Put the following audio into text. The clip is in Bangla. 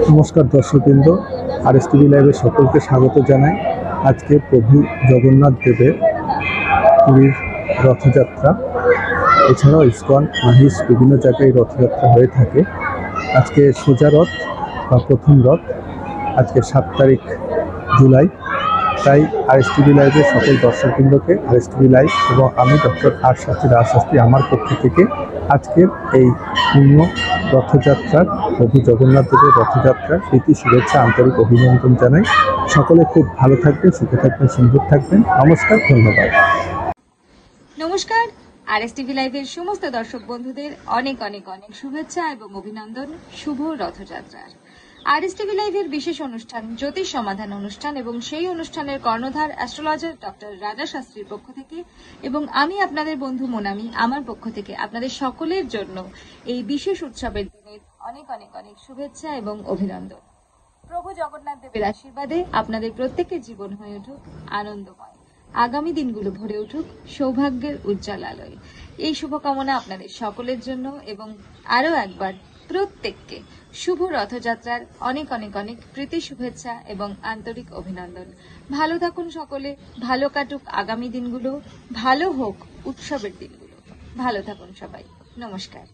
নমস্কার দর্শকবৃন্দ, আরএস টিভি লাইভে সকলকে স্বাগত জানাই। আজকে প্রভু জগন্নাথ দেবের পুরীর রথযাত্রা, এছাড়াও ইসকন মাহিস বিভিন্ন জায়গায় রথযাত্রা হয়ে থাকে। আজকে সোজা রথ বা প্রথম রথ, আজকে 7 তারিখ জুলাই। তাই আরএস টিভি লাইভের সকল দর্শকবৃন্দকে আরএস টিভি লাইভ এবং আমি ডক্টর আর শাস্ত্রী আমার পক্ষ থেকে আজকের এই পূর্ণ রথযাত্রার, প্রভু জগন্নাথ দেবের রথযাত্রার প্রীতি শুভেচ্ছা, আন্তরিক অভিনন্দন জানাই। সকলে খুব ভালো থাকবেন, সুখে থাকবেন, সুন্দর থাকবেন। নমস্কার, ধন্যবাদ। নমস্কার, আরএস টিভি লাইভের সমস্ত দর্শক বন্ধুদের অনেক অনেক অনেক শুভেচ্ছা এবং অভিনন্দন শুভ রথযাত্রার। আরএস টিভি লাইভের বিশেষ অনুষ্ঠান জ্যোতিষ সমাধান অনুষ্ঠান এবং সেই অনুষ্ঠানের কর্ণধার অ্যাস্ট্রোলজার ডক্টর রাজা শাস্ত্রীর পক্ষ থেকে এবং আমি আপনাদের বন্ধু মোনামি আমার পক্ষ থেকে আপনাদের সকলের জন্য এই বিশেষ উৎসবের দিনের অনেক অনেক অনেক শুভেচ্ছা এবং অভিনন্দন। প্রভু জগন্নাথ দেবের আশীর্বাদে আপনাদের প্রত্যেকের জীবন হয়ে উঠুক আনন্দময়, আগামী দিনগুলো ভরে উঠুক সৌভাগ্যের উজ্জ্বল আলোয়। এই শুভকামনা আপনাদের সকলের জন্য এবং আরো একবার প্রত্যেককে শুভ রথযাত্রার অনেক অনেক অনেক প্রীতি শুভেচ্ছা এবং আন্তরিক অভিনন্দন। ভালো থাকুন সকলে, ভালো কাটুক আগামী দিনগুলো, ভালো হোক উৎসবের দিনগুলো। ভালো থাকুন সবাই, নমস্কার।